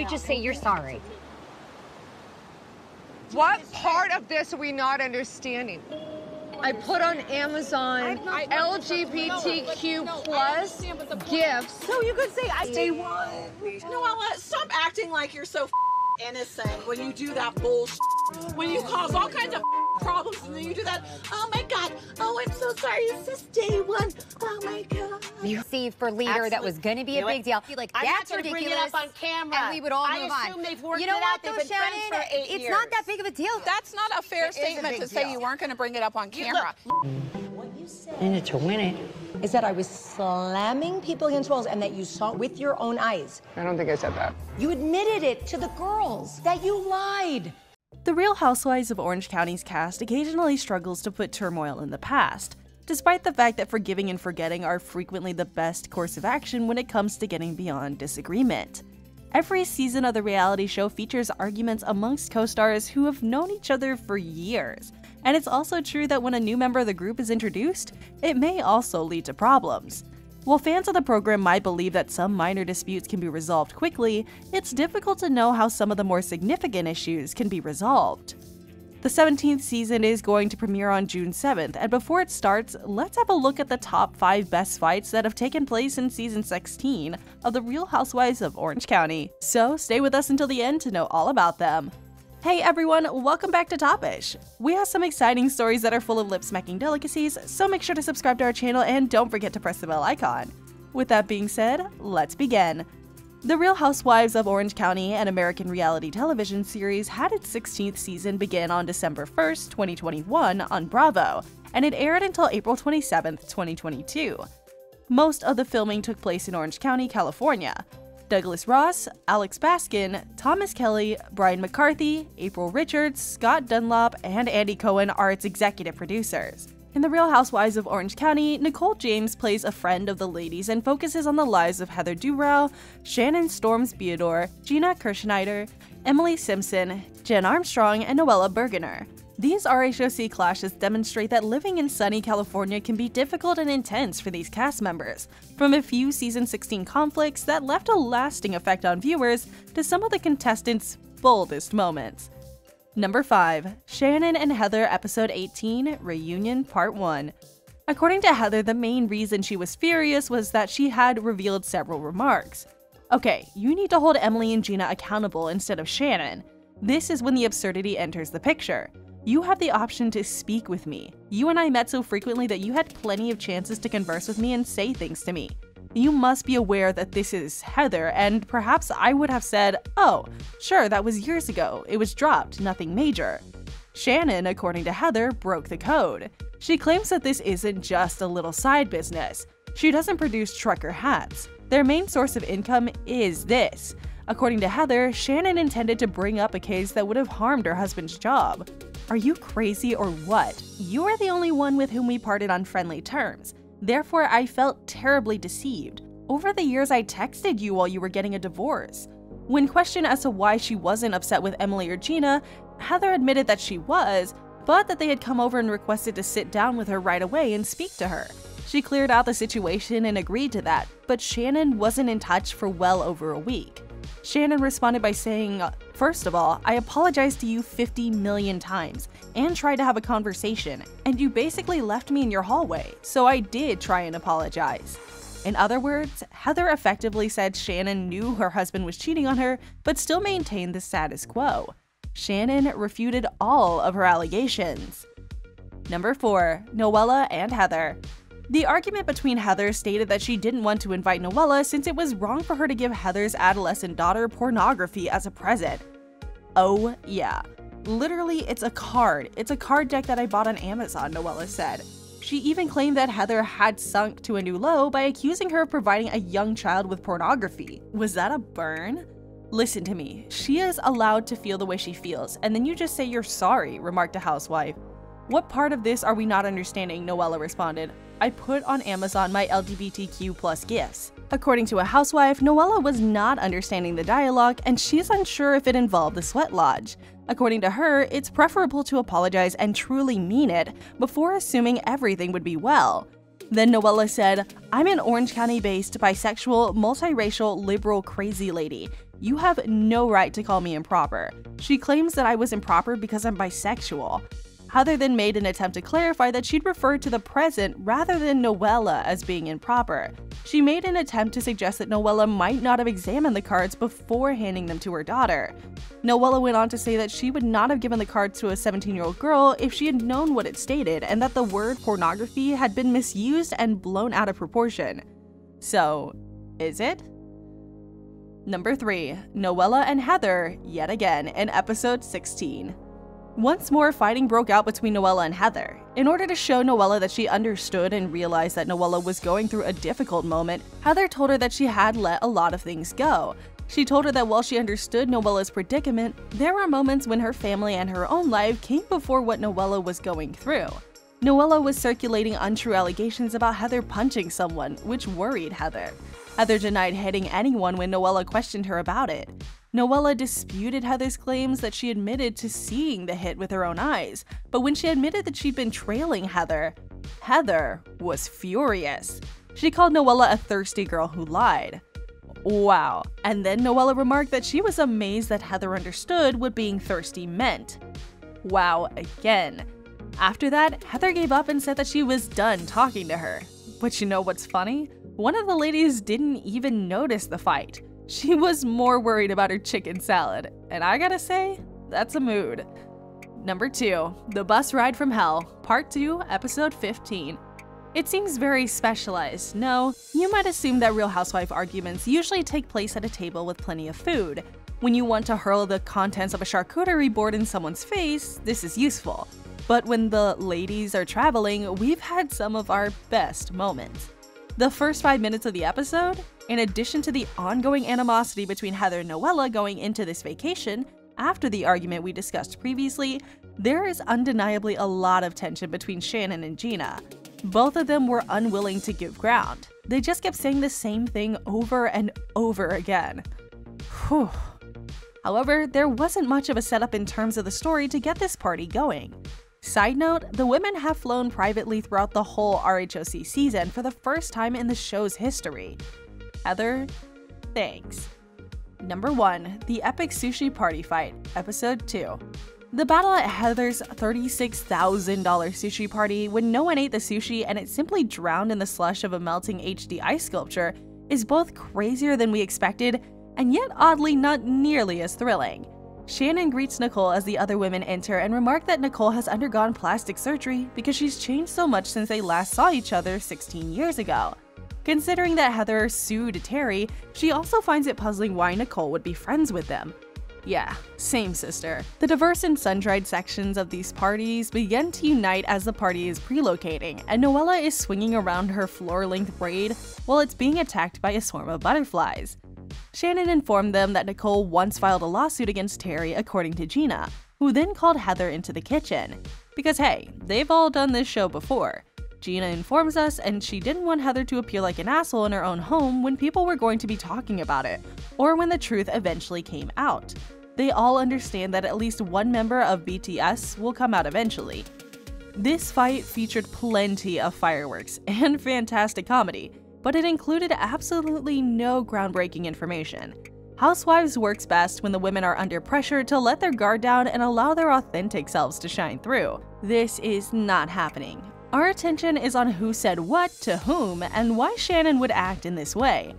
Just say you're sorry. What part of this are we not understanding? I put on Amazon LGBTQ plus gifts. So you could say I day one. Noella, stop acting like you're so innocent when you do that bullshit. When you cause all kinds of problems and then you do that. Oh my God. Oh, I'm so sorry. It's just day one. Oh my God. You see, for leader, that was going to be a big deal. Like, that's ridiculous. Bring it up on camera. And we would all move on. I assume they've worked you know it what, out. though, They've been friends Shannon? for 8 years. It's not that big of a deal. That's not a fair statement to say you weren't going to bring it up on camera. What you said in it to win it is that I was slamming people against walls and that you saw it with your own eyes. I don't think I said that. You admitted it to the girls that you lied. The Real Housewives of Orange County's cast occasionally struggles to put turmoil in the past, despite the fact that forgiving and forgetting are frequently the best course of action when it comes to getting beyond disagreement. Every season of the reality show features arguments amongst co-stars who have known each other for years, and it's also true that when a new member of the group is introduced, it may also lead to problems. While fans of the program might believe that some minor disputes can be resolved quickly, it's difficult to know how some of the more significant issues can be resolved. The 17th season is going to premiere on June 7th, and before it starts, let's have a look at the top 5 best fights that have taken place in season 16 of The Real Housewives of Orange County. So stay with us until the end to know all about them. Hey everyone, welcome back to Topish. We have some exciting stories that are full of lip-smacking delicacies, so make sure to subscribe to our channel and don't forget to press the bell icon. With that being said, let's begin. The Real Housewives of Orange County, an American reality television series, had its 16th season begin on December 1st, 2021 on Bravo, and it aired until April 27th, 2022. Most of the filming took place in Orange County, California. Douglas Ross, Alex Baskin, Thomas Kelly, Brian McCarthy, April Richards, Scott Dunlop, and Andy Cohen are its executive producers. In The Real Housewives of Orange County, Nicole James plays a friend of the ladies and focuses on the lives of Heather Dubrow, Shannon Storms Beador, Gina Kirschenheiter, Emily Simpson, Jen Armstrong, and Noella Bergener. These RHOC clashes demonstrate that living in sunny California can be difficult and intense for these cast members, from a few season 16 conflicts that left a lasting effect on viewers to some of the contestants' boldest moments. Number 5. Shannon and Heather Episode 18, Reunion Part 1. According to Heather, the main reason she was furious was that she had revealed several remarks. Okay, you need to hold Emily and Gina accountable instead of Shannon. This is when the absurdity enters the picture. You have the option to speak with me. You and I met so frequently that you had plenty of chances to converse with me and say things to me. You must be aware that this is Heather, and perhaps I would have said, oh, sure, that was years ago. It was dropped, nothing major. Shannon, according to Heather, broke the code. She claims that this isn't just a little side business. She doesn't produce trucker hats. Their main source of income is this. According to Heather, Shannon intended to bring up a case that would have harmed her husband's job. Are you crazy or what? You are the only one with whom we parted on friendly terms. Therefore, I felt terribly deceived. Over the years, I texted you while you were getting a divorce. When questioned as to why she wasn't upset with Emily or Gina, Heather admitted that she was, but that they had come over and requested to sit down with her right away and speak to her. She cleared out the situation and agreed to that, but Shannon wasn't in touch for well over a week. Shannon responded by saying, first of all, I apologized to you 50 million times and tried to have a conversation, and you basically left me in your hallway, so I did try and apologize. In other words, Heather effectively said Shannon knew her husband was cheating on her, but still maintained the status quo. Shannon refuted all of her allegations. Number 4. Noella and Heather. The argument between Heather stated that she didn't want to invite Noella since it was wrong for her to give Heather's adolescent daughter pornography as a present. Oh yeah. Literally, it's a card. It's a card deck that I bought on Amazon, Noella said. She even claimed that Heather had sunk to a new low by accusing her of providing a young child with pornography. Was that a burn? Listen to me. She is allowed to feel the way she feels, and then you just say you're sorry, remarked a housewife. What part of this are we not understanding? Noella responded. I put on Amazon my LGBTQ plus gifts. According to a housewife, Noella was not understanding the dialogue and she's unsure if it involved the sweat lodge. According to her, it's preferable to apologize and truly mean it before assuming everything would be well. Then Noella said, I'm an Orange County-based, bisexual, multiracial, liberal crazy lady, "You have no right to call me improper." She claims that I was improper because I'm bisexual. Heather then made an attempt to clarify that she'd referred to the present rather than Noella as being improper. She made an attempt to suggest that Noella might not have examined the cards before handing them to her daughter. Noella went on to say that she would not have given the cards to a 17-year-old girl if she had known what it stated, and that the word pornography had been misused and blown out of proportion. So, is it? Number 3. Noella and Heather, yet again, in episode 16. Once more, fighting broke out between Noella and Heather. In order to show Noella that she understood and realized that Noella was going through a difficult moment, Heather told her that she had let a lot of things go. She told her that while she understood Noella's predicament, there were moments when her family and her own life came before what Noella was going through. Noella was circulating untrue allegations about Heather punching someone, which worried Heather. Heather denied hitting anyone when Noella questioned her about it. Noella disputed Heather's claims that she admitted to seeing the hit with her own eyes, but when she admitted that she'd been trailing Heather, Heather was furious. She called Noella a thirsty girl who lied. Wow. And then Noella remarked that she was amazed that Heather understood what being thirsty meant. Wow again. After that, Heather gave up and said that she was done talking to her. But you know what's funny? One of the ladies didn't even notice the fight. She was more worried about her chicken salad, and I gotta say, that's a mood. Number 2. The Bus Ride from Hell, Part 2, Episode 15. It seems very specialized. No, you might assume that Real Housewife arguments usually take place at a table with plenty of food. When you want to hurl the contents of a charcuterie board in someone's face, this is useful. But when the ladies are traveling, we've had some of our best moments. The first 5 minutes of the episode, in addition to the ongoing animosity between Heather and Noella going into this vacation, after the argument we discussed previously, there is undeniably a lot of tension between Shannon and Gina. Both of them were unwilling to give ground. They just kept saying the same thing over and over again. Whew. However, there wasn't much of a setup in terms of the story to get this party going. Side note, the women have flown privately throughout the whole RHOC season for the first time in the show's history. Heather, thanks. Number 1. The Epic Sushi Party Fight, Episode 2. The battle at Heather's $36,000 sushi party when no one ate the sushi and it simply drowned in the slush of a melting HD ice sculpture is both crazier than we expected and yet oddly not nearly as thrilling. Shannon greets Nicole as the other women enter and remark that Nicole has undergone plastic surgery because she's changed so much since they last saw each other 16 years ago. Considering that Heather sued Terry, she also finds it puzzling why Nicole would be friends with them. Yeah, same sister. The diverse and sun-dried sections of these parties begin to unite as the party is prelocating, and Noella is swinging around her floor-length braid while it's being attacked by a swarm of butterflies. Shannon informed them that Nicole once filed a lawsuit against Terry according to Gina, who then called Heather into the kitchen. Because hey, they've all done this show before. Gina informs us, and she didn't want Heather to appear like an asshole in her own home when people were going to be talking about it, or when the truth eventually came out. They all understand that at least one member of BTS will come out eventually. This fight featured plenty of fireworks and fantastic comedy, but it included absolutely no groundbreaking information. Housewives works best when the women are under pressure to let their guard down and allow their authentic selves to shine through. This is not happening. Our attention is on who said what to whom and why Shannon would act in this way.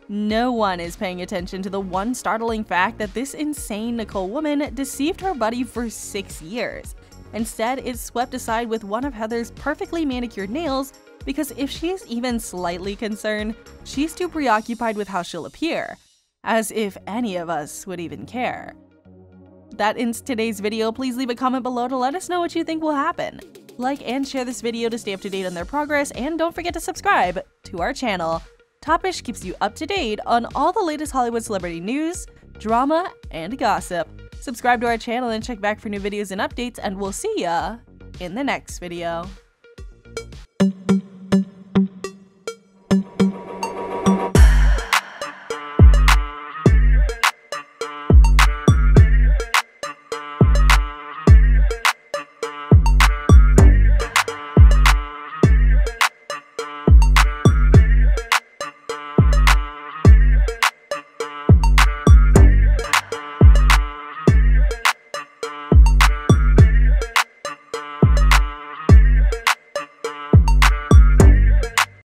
No one is paying attention to the one startling fact that this insane Nicole woman deceived her buddy for 6 years. Instead, it's swept aside with one of Heather's perfectly manicured nails because if she's even slightly concerned, she's too preoccupied with how she'll appear. As if any of us would even care. That ends today's video. Please leave a comment below to let us know what you think will happen. Like and share this video to stay up to date on their progress, and don't forget to subscribe to our channel. Topish keeps you up to date on all the latest Hollywood celebrity news, drama, and gossip. Subscribe to our channel and check back for new videos and updates, and we'll see ya in the next video.